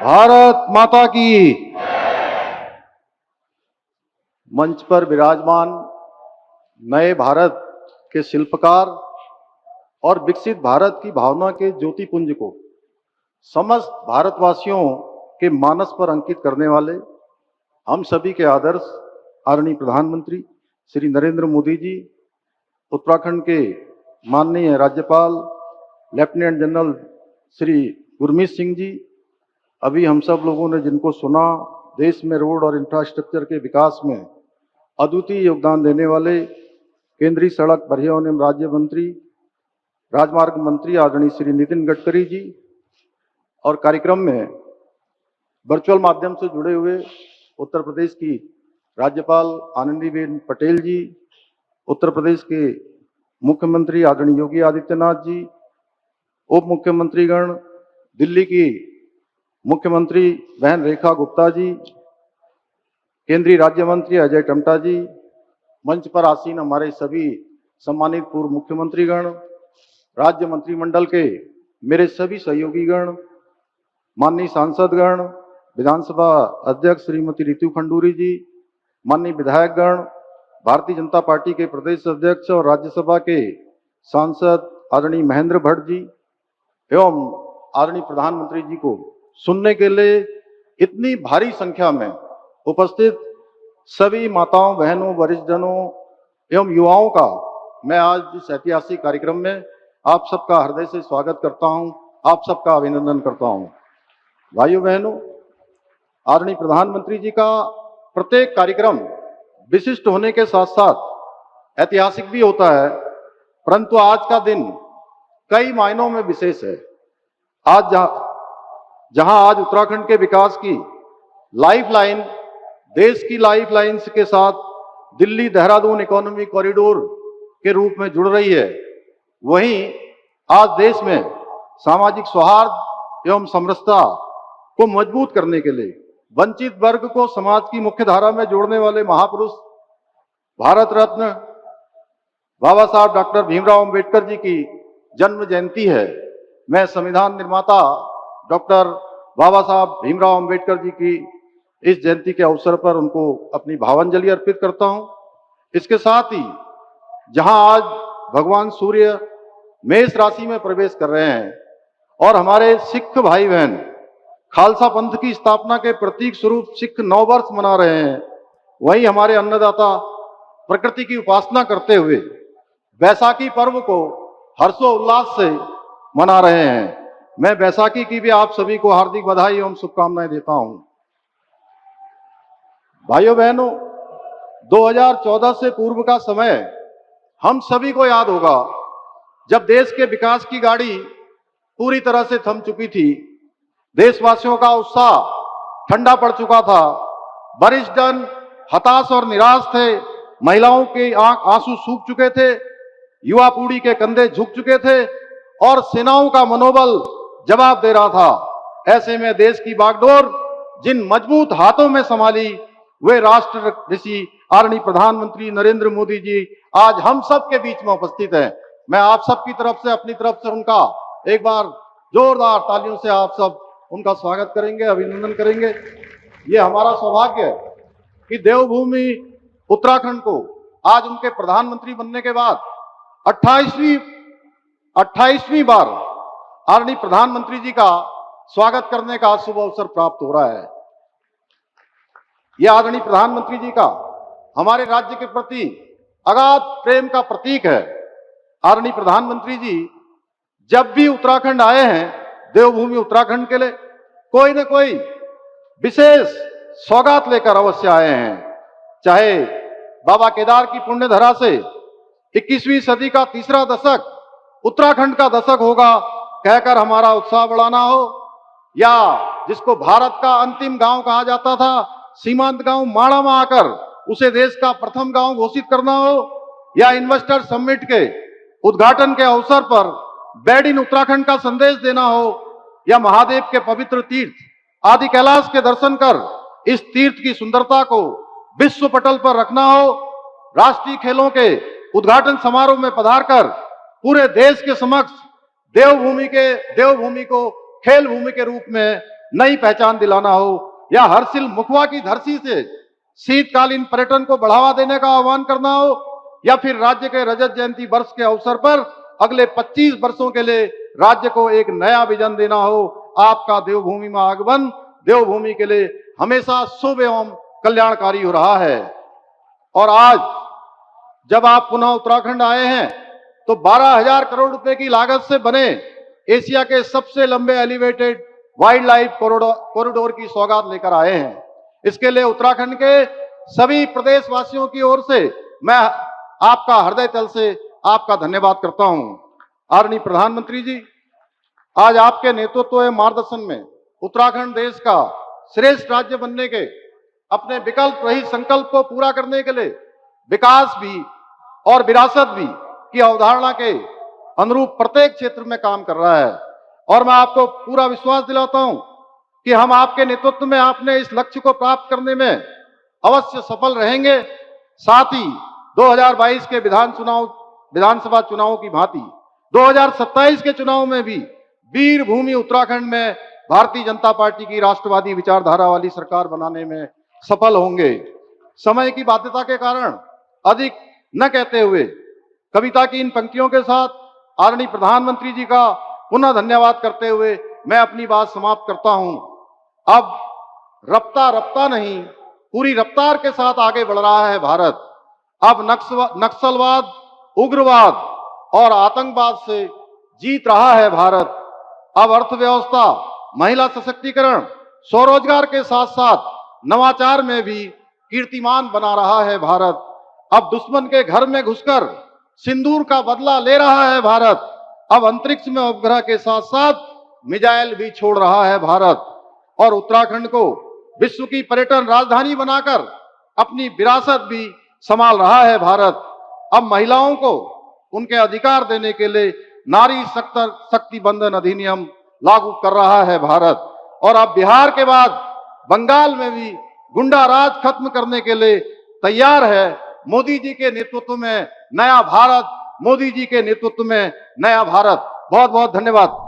भारत माता की। मंच पर विराजमान नए भारत के शिल्पकार और विकसित भारत की भावना के ज्योतिपुंज को समस्त भारतवासियों के मानस पर अंकित करने वाले हम सभी के आदर्श आदरणीय प्रधानमंत्री श्री नरेंद्र मोदी जी, उत्तराखंड के माननीय राज्यपाल लेफ्टिनेंट जनरल श्री गुरमीत सिंह जी, अभी हम सब लोगों ने जिनको सुना, देश में रोड और इंफ्रास्ट्रक्चर के विकास में अद्वितीय योगदान देने वाले केंद्रीय सड़क परिवहन एवं राज्य मंत्री राजमार्ग मंत्री आदरणीय श्री नितिन गडकरी जी, और कार्यक्रम में वर्चुअल माध्यम से जुड़े हुए उत्तर प्रदेश की राज्यपाल आनंदीबेन पटेल जी, उत्तर प्रदेश के मुख्यमंत्री आदरणीय योगी आदित्यनाथ जी, उप मुख्यमंत्रीगण, दिल्ली की मुख्यमंत्री बहन रेखा गुप्ता जी, केंद्रीय राज्य मंत्री अजय टमटा जी, मंच पर आसीन हमारे सभी सम्मानित पूर्व मुख्यमंत्रीगण, राज्य मंत्रिमंडल के मेरे सभी सहयोगीगण, माननीय सांसदगण, विधानसभा अध्यक्ष श्रीमती रितु खंडूरी जी, माननीय विधायकगण, भारतीय जनता पार्टी के प्रदेश अध्यक्ष और राज्यसभा के सांसद आदरणीय महेंद्र भट्ट जी एवं आदरणीय प्रधानमंत्री जी को सुनने के लिए इतनी भारी संख्या में उपस्थित सभी माताओं, बहनों, वरिष्ठजनों एवं युवाओं का मैं आज इस ऐतिहासिक कार्यक्रम में आप सबका हृदय से स्वागत करता हूं, आप सबका अभिनंदन करता हूं। भाइयों बहनों, आदरणीय प्रधानमंत्री जी का प्रत्येक कार्यक्रम विशिष्ट होने के साथ साथ ऐतिहासिक भी होता है, परंतु आज का दिन कई मायनों में विशेष है। आज जहां आज उत्तराखंड के विकास की लाइफलाइन, देश की लाइफलाइन के साथ दिल्ली देहरादून इकोनॉमिक कॉरिडोर के रूप में जुड़ रही है, वहीं आज देश में सामाजिक सौहार्द एवं समरसता को मजबूत करने के लिए वंचित वर्ग को समाज की मुख्य धारा में जोड़ने वाले महापुरुष भारत रत्न बाबा साहब डॉक्टर भीमराव अंबेडकर जी की जन्म जयंती है। मैं संविधान निर्माता डॉक्टर बाबा साहब भीमराव अंबेडकर जी की इस जयंती के अवसर पर उनको अपनी भावांजलि अर्पित करता हूं। इसके साथ ही जहां आज भगवान सूर्य मेष राशि में प्रवेश कर रहे हैं और हमारे सिख भाई बहन खालसा पंथ की स्थापना के प्रतीक स्वरूप सिख नववर्ष मना रहे हैं, वहीं हमारे अन्नदाता प्रकृति की उपासना करते हुए बैसाखी पर्व को हर्षोल्लास से मना रहे हैं। मैं बैसाखी की भी आप सभी को हार्दिक बधाई एवं शुभकामनाएं देता हूं। भाइयों बहनों, 2014 से पूर्व का समय हम सभी को याद होगा, जब देश के विकास की गाड़ी पूरी तरह से थम चुकी थी, देशवासियों का उत्साह ठंडा पड़ चुका था, वरिष्ठ जन हताश और निराश थे, महिलाओं के आंसू सूख चुके थे, युवा पीढ़ी के कंधे झुक चुके थे और सेनाओं का मनोबल जवाब दे रहा था। ऐसे में देश की बागडोर जिन मजबूत हाथों में संभाली, वे राष्ट्र ऋषि आदरणीय प्रधानमंत्री नरेंद्र मोदी जी आज हम सब के बीच में उपस्थित हैं। मैं आप सबकी तरफ से, अपनी तरफ से उनका एक बार जोरदार तालियों से आप सब उनका स्वागत करेंगे, अभिनंदन करेंगे। ये हमारा सौभाग्य है कि देवभूमि उत्तराखंड को आज उनके प्रधानमंत्री बनने के बाद 28वीं बार आदरणीय प्रधानमंत्री जी का स्वागत करने का शुभ अवसर प्राप्त हो रहा है। यह आदरणीय प्रधानमंत्री जी का हमारे राज्य के प्रति अगाध प्रेम का प्रतीक है। आदरणीय प्रधानमंत्री जी जब भी उत्तराखंड आए हैं, देवभूमि उत्तराखंड के लिए कोई न कोई विशेष सौगात लेकर अवश्य आए हैं। चाहे बाबा केदार की पुण्य धरा से 21वीं सदी का तीसरा दशक उत्तराखंड का दशक होगा कहकर हमारा उत्साह बढ़ाना हो, या जिसको भारत का अंतिम गांव कहा जाता था, सीमांत गांव माड़ा में आकर उसे देश का प्रथम गांव घोषित करना हो, या इन्वेस्टर समिट के उद्घाटन के अवसर पर बेड इन उत्तराखंड का संदेश देना हो, या महादेव के पवित्र तीर्थ आदि कैलाश के दर्शन कर इस तीर्थ की सुंदरता को विश्व पटल पर रखना हो, राष्ट्रीय खेलों के उद्घाटन समारोह में पधारकर पूरे देश के समक्ष देवभूमि को खेल भूमि के रूप में नई पहचान दिलाना हो, या हरसिल मुखवा की धरती से शीतकालीन पर्यटन को बढ़ावा देने का आह्वान करना हो, या फिर राज्य के रजत जयंती वर्ष के अवसर पर अगले 25 वर्षों के लिए राज्य को एक नया विजन देना हो, आपका देवभूमि में आगमन देवभूमि के लिए हमेशा शुभ एवं कल्याणकारी हो रहा है। और आज जब आप पुनः उत्तराखंड आए हैं तो 12,000 करोड़ रुपए की लागत से बने एशिया के सबसे लंबे एलिवेटेड वाइल्ड लाइफ कॉरिडोर की सौगात लेकर आए हैं। इसके लिए उत्तराखंड के सभी प्रदेशवासियों की ओर से मैं आपका हृदय तल से आपका धन्यवाद करता हूं। आदरणीय प्रधानमंत्री जी, आज आपके नेतृत्व एवं मार्गदर्शन में उत्तराखंड देश का श्रेष्ठ राज्य बनने के अपने विकल्प रहित संकल्प को पूरा करने के लिए विकास भी और विरासत भी की अवधारणा के अनुरूप प्रत्येक क्षेत्र में काम कर रहा है। और मैं आपको पूरा विश्वास दिलाता हूं कि हम आपके नेतृत्व में आपने इस लक्ष्य को प्राप्त करने में अवश्य सफल रहेंगे। साथ ही 2022 के विधानसभा चुनावों की भांति 2027 के चुनाव में भी वीर भूमि उत्तराखंड में भारतीय जनता पार्टी की राष्ट्रवादी विचारधारा वाली सरकार बनाने में सफल होंगे। समय की बाध्यता के कारण अधिक न कहते हुए कविता की इन पंक्तियों के साथ आदरणीय प्रधानमंत्री जी का पुनः धन्यवाद करते हुए मैं अपनी बात समाप्त करता हूं। अब रफ्ता रफ्ता नहीं, पूरी रफ्तार के साथ आगे बढ़ रहा है भारत। अब नक्सलवाद, उग्रवाद और आतंकवाद से जीत रहा है भारत। अब अर्थव्यवस्था, महिला सशक्तिकरण, स्वरोजगार के साथ साथ नवाचार में भी कीर्तिमान बना रहा है भारत। अब दुश्मन के घर में घुसकर सिंदूर का बदला ले रहा है भारत। अब अंतरिक्ष में उपग्रह के साथ साथ मिसाइल भी छोड़ रहा है भारत। और उत्तराखंड को विश्व की पर्यटन राजधानी बनाकर अपनी विरासत भी संभाल रहा है भारत। अब महिलाओं को उनके अधिकार देने के लिए नारी शक्ति बंधन अधिनियम लागू कर रहा है भारत। और अब बिहार के बाद बंगाल में भी गुंडा राज खत्म करने के लिए तैयार है। मोदी जी के नेतृत्व में नया भारत, मोदी जी के नेतृत्व में नया भारत। बहुत बहुत धन्यवाद।